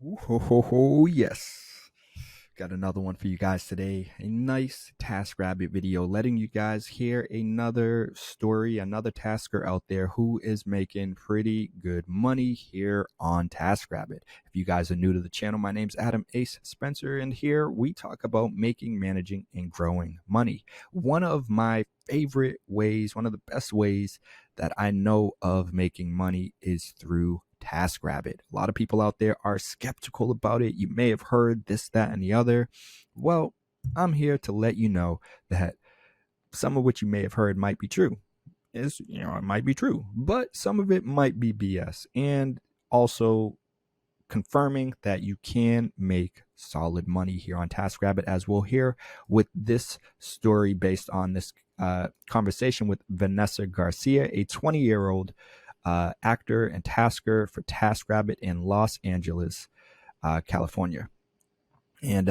Ooh, ho, ho, ho, yes. Got another one for you guys today. A nice TaskRabbit video letting you guys hear another story, another tasker out there who is making pretty good money here on TaskRabbit. If you guys are new to the channel, my name's Adam Ace Spencer, and here we talk about making, managing, and growing money. One of my favorite ways, one of the best ways that I know of making money is through TaskRabbit. A lot of people out there are skeptical about it. You may have heard this, that, and the other. Well, I'm here to let you know that some of what you may have heard might be true. It might be true, but some of it might be BS. And also confirming that you can make solid money here on TaskRabbit, as we'll hear with this story based on this conversation with Vanessa Garcia, a 20-year-old actor and tasker for TaskRabbit in Los Angeles, California. And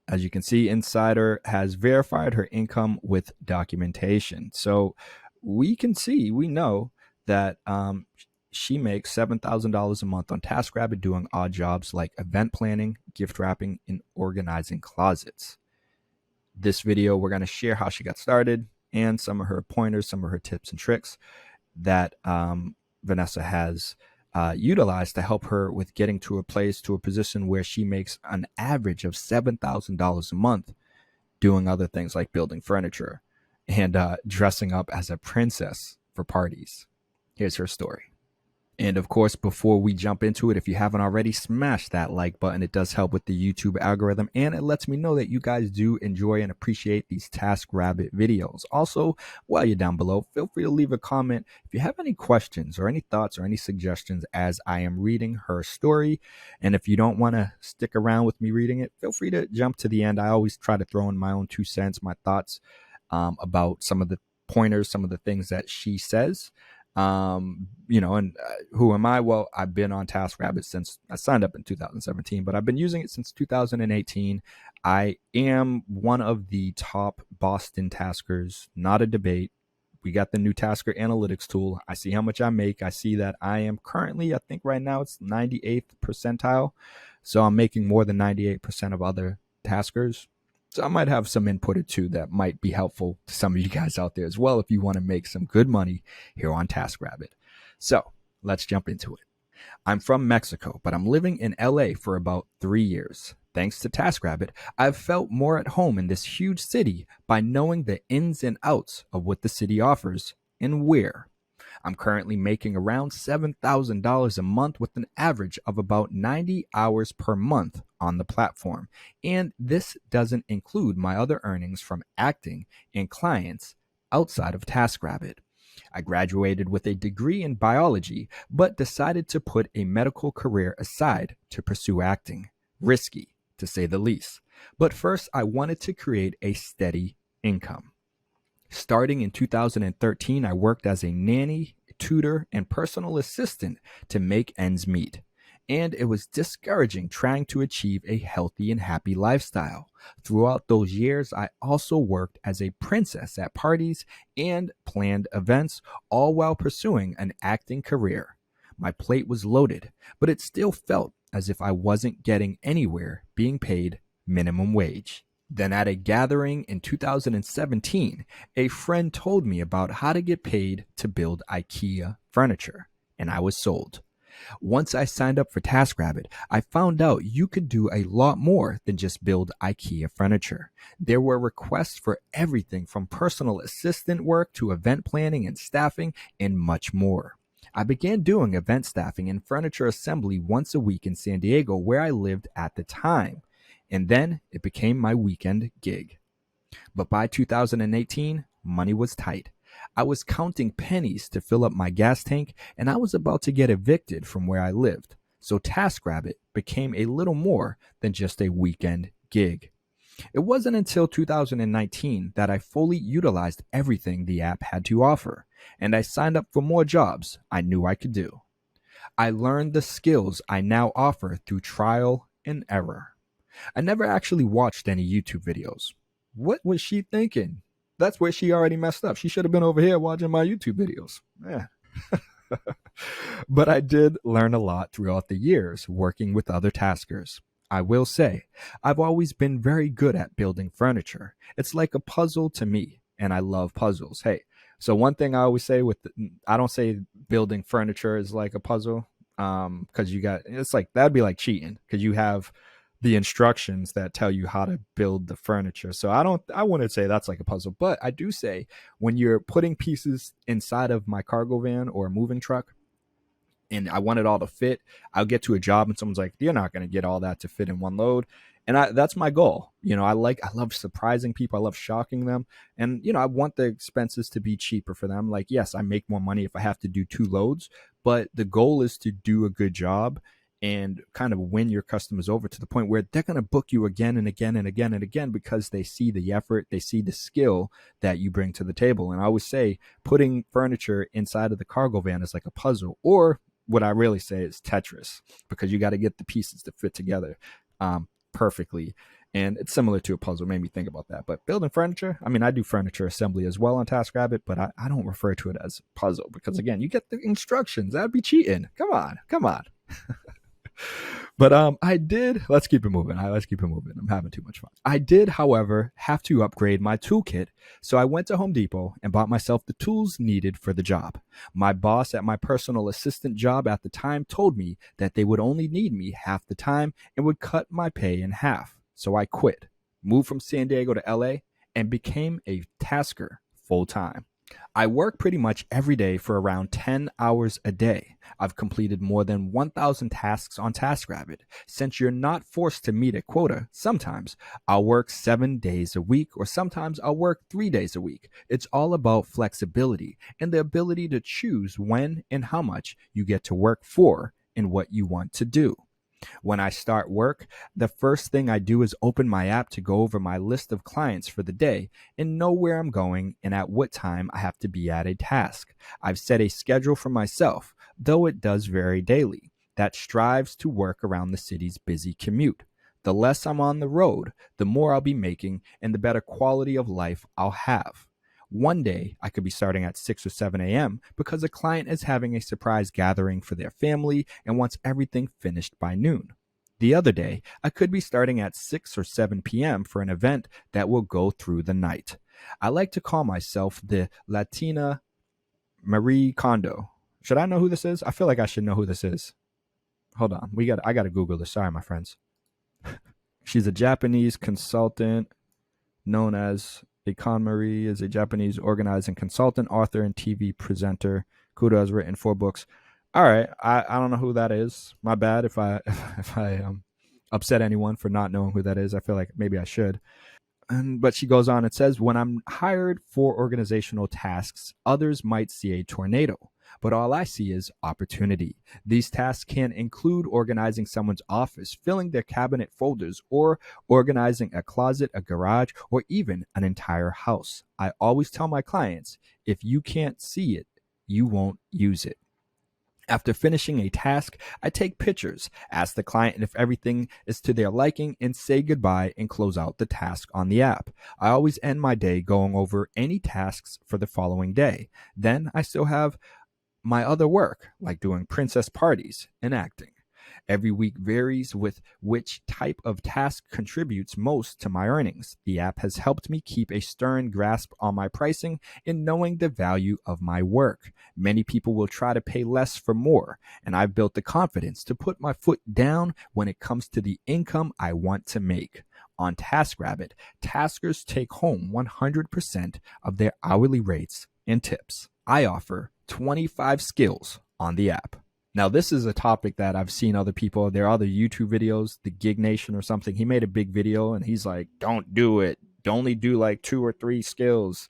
as you can see, Insider has verified her income with documentation. So we know that she makes $7,000 a month on TaskRabbit doing odd jobs like event planning, gift wrapping, and organizing closets. This video, we're going to share how she got started and some of her pointers, some of her tips and tricks that Vanessa has utilized to help her with getting to a position where she makes an average of $7,000 a month doing other things like building furniture and dressing up as a princess for parties. Here's her story. And of course, before we jump into it, if you haven't already, smash that like button. It does help with the YouTube algorithm, and it lets me know that you guys do enjoy and appreciate these TaskRabbit videos. Also, while you're down below, feel free to leave a comment if you have any questions or any thoughts or any suggestions as I am reading her story. And if you don't want to stick around with me reading it, feel free to jump to the end. I always try to throw in my own 2 cents, my thoughts about some of the pointers, some of the things that she says. Who am I? Well, I've been on TaskRabbit since I signed up in 2017, but I've been using it since 2018. I am one of the top Boston taskers, not a debate. We got the new Tasker Analytics tool. I see how much I make. I see that I am currently, I think right now it's 98th percentile. So I'm making more than 98% of other taskers. So I might have some input or two that might be helpful to some of you guys out there as well if you want to make some good money here on TaskRabbit. So let's jump into it. I'm from Mexico, but I'm living in LA for about 3 years. Thanks to TaskRabbit, I've felt more at home in this huge city by knowing the ins and outs of what the city offers and where. I'm currently making around $7,000 a month with an average of about 90 hours per month on the platform. And this doesn't include my other earnings from acting and clients outside of TaskRabbit. I graduated with a degree in biology, but decided to put a medical career aside to pursue acting. Risky, to say the least. But first, I wanted to create a steady income. Starting in 2013, I worked as a nanny, tutor, and personal assistant to make ends meet. And it was discouraging trying to achieve a healthy and happy lifestyle. Throughout those years, I also worked as a princess at parties and planned events, all while pursuing an acting career. My plate was loaded, but it still felt as if I wasn't getting anywhere being paid minimum wage. Then at a gathering in 2017, a friend told me about how to get paid to build IKEA furniture, and I was sold. Once I signed up for TaskRabbit, I found out you could do a lot more than just build IKEA furniture. There were requests for everything from personal assistant work to event planning and staffing and much more. I began doing event staffing and furniture assembly once a week in San Diego, where I lived at the time. And then it became my weekend gig. But by 2018, money was tight. I was counting pennies to fill up my gas tank, and I was about to get evicted from where I lived. So TaskRabbit became a little more than just a weekend gig. It wasn't until 2019 that I fully utilized everything the app had to offer, and I signed up for more jobs I knew I could do. I learned the skills I now offer through trial and error. I never actually watched any YouTube videos. What was she thinking? That's where she already messed up. She should have been over here watching my YouTube videos. Yeah. But I did learn a lot throughout the years working with other taskers. I will say, I've always been very good at building furniture. It's like a puzzle to me, and I love puzzles. Hey, so one thing I always say I don't say building furniture is like a puzzle, because it's like that'd be like cheating because you have the instructions that tell you how to build the furniture. So I wouldn't say that's like a puzzle, but I do say when you're putting pieces inside of my cargo van or a moving truck and I want it all to fit, I'll get to a job and someone's like, you're not going to get all that to fit in one load. And that's my goal. I love surprising people. I love shocking them. And, I want the expenses to be cheaper for them. Like, yes, I make more money if I have to do 2 loads, but the goal is to do a good job and kind of win your customers over to the point where they're going to book you again and again and again and again because they see the effort, they see the skill that you bring to the table. And I always say putting furniture inside of the cargo van is like a puzzle, or what I really say is Tetris, because you got to get the pieces to fit together perfectly. And it's similar to a puzzle. Made me think about that. But building furniture, I mean, I do furniture assembly as well on TaskRabbit, but I don't refer to it as puzzle because, again, you get the instructions. That'd be cheating. Come on. But let's keep it moving. I'm having too much fun. I did, however, have to upgrade my toolkit. So I went to Home Depot and bought myself the tools needed for the job. My boss at my personal assistant job at the time told me that they would only need me half the time and would cut my pay in half. So I quit, moved from San Diego to LA, and became a tasker full time. I work pretty much every day for around 10 hours a day. I've completed more than 1,000 tasks on TaskRabbit. Since you're not forced to meet a quota, sometimes I'll work 7 days a week, or sometimes I'll work 3 days a week. It's all about flexibility and the ability to choose when and how much you get to work for and what you want to do. When I start work, the first thing I do is open my app to go over my list of clients for the day and know where I'm going and at what time I have to be at a task. I've set a schedule for myself, though it does vary daily, that strives to work around the city's busy commute. The less I'm on the road, the more I'll be making and the better quality of life I'll have. One day, I could be starting at 6 or 7 a.m. because a client is having a surprise gathering for their family and wants everything finished by noon. The other day, I could be starting at 6 or 7 p.m. for an event that will go through the night. I like to call myself the Latina Marie Kondo. Should I know who this is? I feel like I should know who this is. Hold on. I got to Google this. Sorry, my friends. She's a Japanese consultant known as Ikon Marie, is a Japanese organizing consultant, author, and TV presenter. Kudo has written 4 books. All right, I don't know who that is. My bad if I upset anyone for not knowing who that is. I feel like maybe I should. But she goes on, it says, when I'm hired for organizational tasks, others might see a tornado, but all I see is opportunity. These tasks can include organizing someone's office, filling their cabinet folders, or organizing a closet, a garage, or even an entire house. I always tell my clients, if you can't see it, you won't use it. After finishing a task, I take pictures, ask the client if everything is to their liking, and say goodbye and close out the task on the app. I always end my day going over any tasks for the following day. Then I still have my other work, like doing princess parties and acting. Every week varies with which type of task contributes most to my earnings. The app has helped me keep a stern grasp on my pricing and knowing the value of my work. Many people will try to pay less for more, and I've built the confidence to put my foot down when it comes to the income I want to make. On TaskRabbit, taskers take home 100% of their hourly rates and tips. I offer 25 skills on the app. Now, this is a topic that I've seen other people. There are other YouTube videos, the Gig Nation or something. He made a big video and he's like, don't do it. Only do like 2 or 3 skills.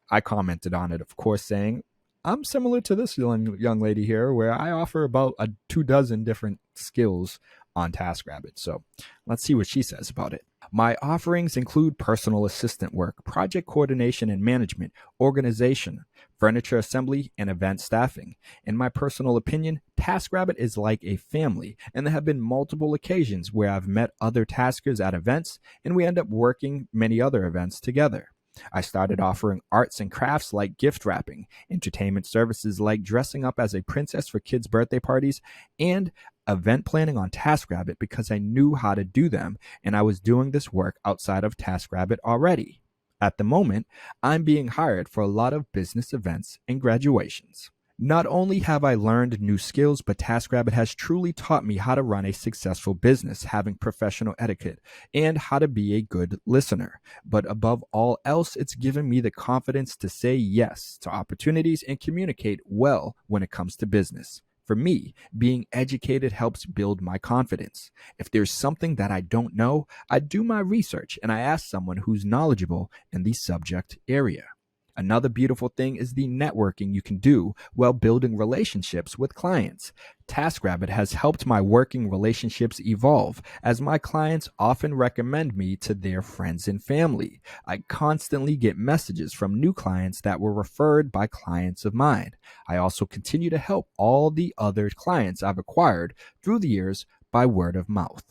I commented on it, of course, saying, I'm similar to this young lady here, where I offer about 24 different skills on TaskRabbit. So let's see what she says about it. My offerings include personal assistant work, project coordination and management, organization, furniture assembly, and event staffing. In my personal opinion, TaskRabbit is like a family, and there have been multiple occasions where I've met other taskers at events, and we end up working many other events together. I started offering arts and crafts like gift wrapping, entertainment services like dressing up as a princess for kids' birthday parties, and event planning on TaskRabbit because I knew how to do them and I was doing this work outside of TaskRabbit already. At the moment, I'm being hired for a lot of business events and graduations. Not only have I learned new skills, but TaskRabbit has truly taught me how to run a successful business, having professional etiquette, and how to be a good listener. But above all else, it's given me the confidence to say yes to opportunities and communicate well when it comes to business. For me, being educated helps build my confidence. If there's something that I don't know, I do my research and I ask someone who's knowledgeable in the subject area. Another beautiful thing is the networking you can do while building relationships with clients. TaskRabbit has helped my working relationships evolve, as my clients often recommend me to their friends and family. I constantly get messages from new clients that were referred by clients of mine. I also continue to help all the other clients I've acquired through the years by word of mouth.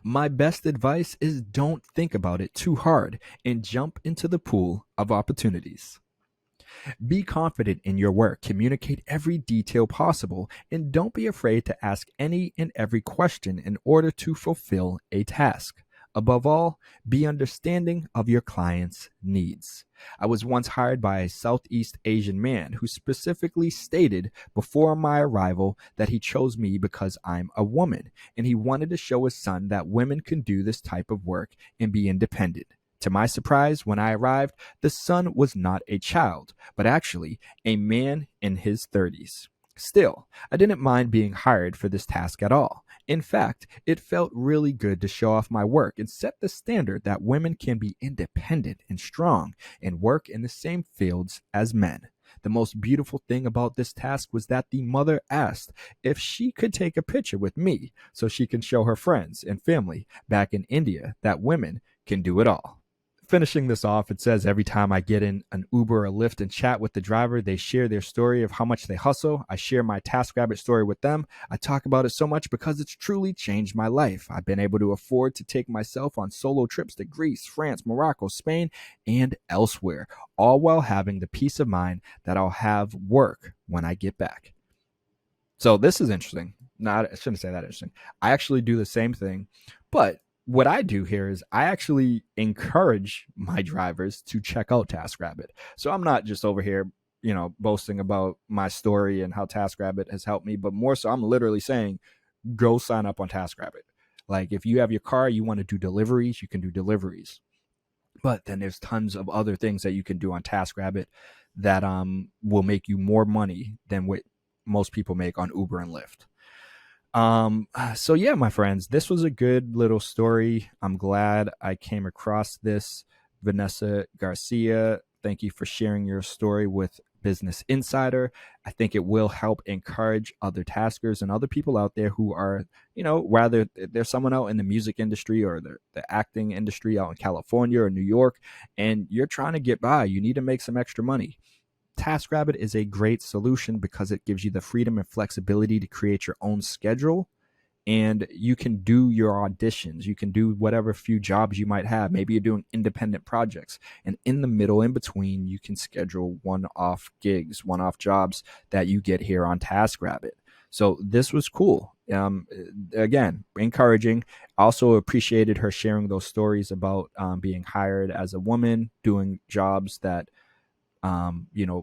My best advice is don't think about it too hard and jump into the pool of opportunities. Be confident in your work, communicate every detail possible, and don't be afraid to ask any and every question in order to fulfill a task. Above all, be understanding of your client's needs. I was once hired by a Southeast Asian man who specifically stated before my arrival that he chose me because I'm a woman, and he wanted to show his son that women can do this type of work and be independent. To my surprise, when I arrived, the son was not a child, but actually a man in his 30s. Still, I didn't mind being hired for this task at all. In fact, it felt really good to show off my work and set the standard that women can be independent and strong and work in the same fields as men. The most beautiful thing about this task was that the mother asked if she could take a picture with me so she can show her friends and family back in India that women can do it all. Finishing this off, it says every time I get in an Uber or Lyft and chat with the driver, they share their story of how much they hustle. I share my TaskRabbit story with them. I talk about it so much because it's truly changed my life. I've been able to afford to take myself on solo trips to Greece, France, Morocco, Spain, and elsewhere, all while having the peace of mind that I'll have work when I get back. So this is interesting. Not, I shouldn't say that interesting. I actually do the same thing, but what I do here is I actually encourage my drivers to check out TaskRabbit. So I'm not just over here, boasting about my story and how TaskRabbit has helped me, but more so I'm literally saying, go sign up on TaskRabbit. Like if you have your car, you want to do deliveries, you can do deliveries. But then there's tons of other things that you can do on TaskRabbit that will make you more money than what most people make on Uber and Lyft. So yeah, my friends, this was a good little story. I'm glad I came across this. Vanessa Garcia, thank you for sharing your story with Business Insider. I think it will help encourage other taskers and other people out there who are, whether there's someone out in the music industry or the acting industry out in California or New York, and you're trying to get by, you need to make some extra money. TaskRabbit is a great solution because it gives you the freedom and flexibility to create your own schedule, and you can do your auditions. You can do whatever few jobs you might have. Maybe you're doing independent projects, and in the middle, in between, you can schedule one-off gigs, one-off jobs that you get here on TaskRabbit. So this was cool. Again, encouraging. Also appreciated her sharing those stories about being hired as a woman, doing jobs that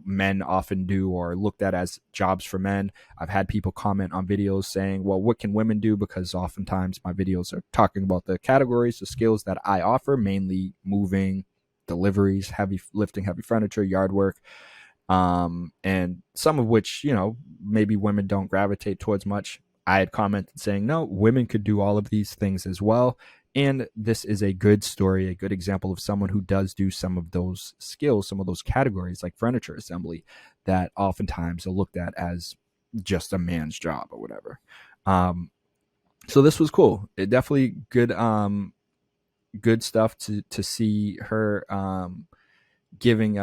men often do or looked at as jobs for men. I've had people comment on videos saying, well, what can women do? Because oftentimes my videos are talking about the categories, the skills that I offer, mainly moving, deliveries, heavy lifting, heavy furniture, yard work, and some of which, maybe women don't gravitate towards much. I had commented saying, no, women could do all of these things as well. And this is a good story, a good example of someone who does do some of those skills, some of those categories like furniture assembly that oftentimes are looked at as just a man's job or whatever. So this was cool. It definitely good stuff to see her giving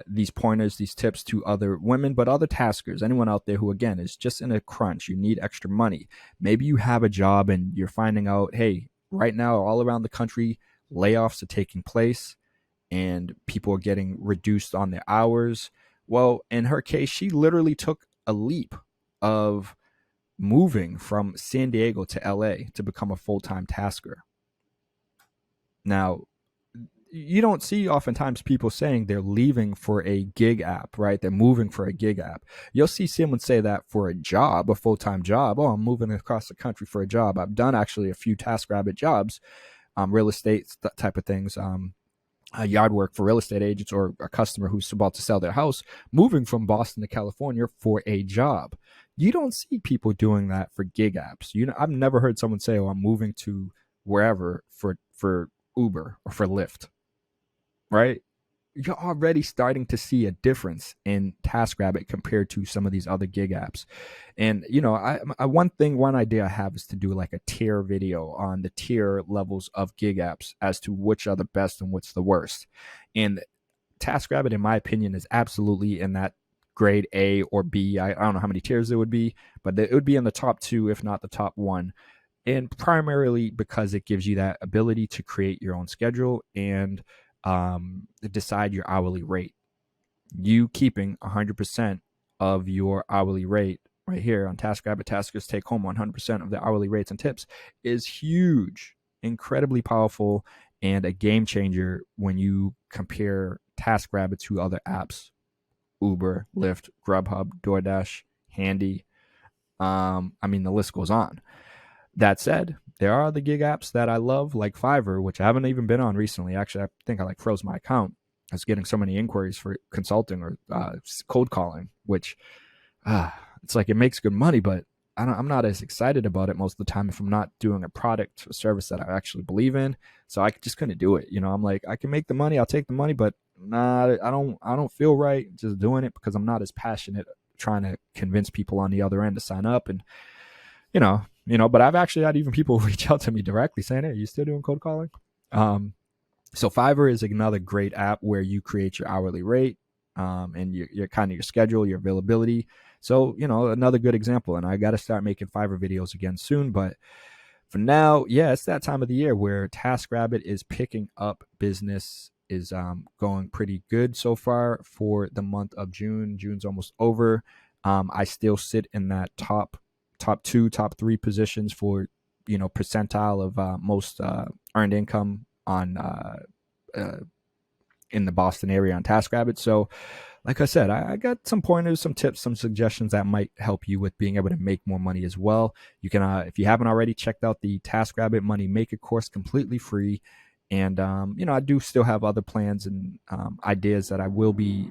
these pointers, these tips to other women, but other taskers, anyone out there who, again, is just in a crunch, you need extra money. Maybe you have a job and you're finding out, hey, right now, all around the country, layoffs are taking place. and people are getting reduced on their hours. Well, in her case, she literally took a leap of moving from San Diego to LA to become a full-time tasker. Now, you don't see oftentimes people saying they're leaving for a gig app, right? They're moving for a gig app. You'll see someone say that for a job, a full-time job. Oh, I'm moving across the country for a job. I've done actually a few TaskRabbit jobs, real estate type of things, yard work for real estate agents or a customer who's about to sell their house, moving from Boston to California for a job. You don't see people doing that for gig apps. I've never heard someone say, "Oh, I'm moving to wherever for Uber or for Lyft." Right? You're already starting to see a difference in TaskRabbit compared to some of these other gig apps. And one idea I have is to do like a tier video on the tier levels of gig apps as to which are the best and what's the worst. And TaskRabbit, in my opinion, is absolutely in that grade A or B. I don't know how many tiers there would be, but it would be in the top two, if not the top one. And primarily because it gives you that ability to create your own schedule and decide your hourly rate. You keeping 100% of your hourly rate right here on TaskRabbit. Taskers take home 100% of the hourly rates and tips is huge, incredibly powerful, and a game changer when you compare TaskRabbit to other apps: Uber, Lyft, Grubhub, DoorDash, Handy. The list goes on. That said, there are the gig apps that I love, like Fiverr, which I haven't even been on recently. Actually, I think I froze my account. I was getting so many inquiries for consulting or cold calling, which it's like it makes good money, but I'm not as excited about it most of the time if I'm not doing a product or service that I actually believe in. So I just couldn't do it. I'm like, I can make the money, I'll take the money, but I don't feel right just doing it because I'm not as passionate trying to convince people on the other end to sign up. And but I've actually had even people reach out to me directly saying, "Hey, are you still doing cold calling?" So Fiverr is another great app where you create your hourly rate, and your kind of your schedule, your availability. So, another good example. And I got to start making Fiverr videos again soon. But for now, yeah, it's that time of the year where TaskRabbit is picking up business, is going pretty good so far for the month of June. June's almost over. I still sit in that top two, top three positions for, percentile of most earned income on in the Boston area on TaskRabbit. So like I said, I got some pointers, some tips, some suggestions that might help you with being able to make more money as well. You can, if you haven't already, checked out the TaskRabbit Money Maker course, completely free. And, I do still have other plans and ideas that I will be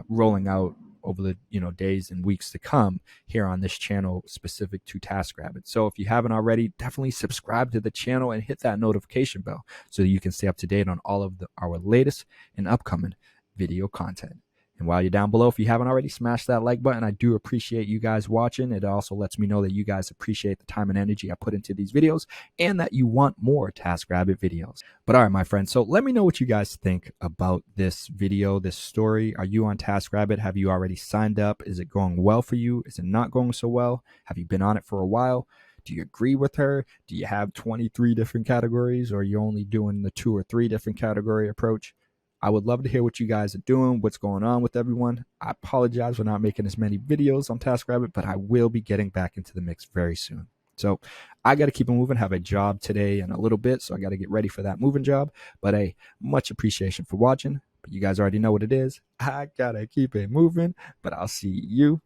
rolling out over the days and weeks to come here on this channel specific to TaskRabbit. So if you haven't already, definitely subscribe to the channel and hit that notification bell so that you can stay up to date on all of our latest and upcoming video content. And while you're down below, if you haven't already, smash that like button. I do appreciate you guys watching. It also lets me know that you guys appreciate the time and energy I put into these videos and that you want more TaskRabbit videos. But all right, my friends, so let me know what you guys think about this video, this story. Are you on TaskRabbit? Have you already signed up? Is it going well for you? Is it not going so well? Have you been on it for a while? Do you agree with her? Do you have 23 different categories, or are you only doing the 2 or 3 different category approach? I would love to hear what you guys are doing, what's going on with everyone. I apologize for not making as many videos on TaskRabbit, but I will be getting back into the mix very soon. So I got to keep it moving, have a job today in a little bit, so I got to get ready for that moving job. But hey, much appreciation for watching. But you guys already know what it is. I got to keep it moving, but I'll see you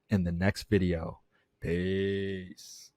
in the next video. Peace.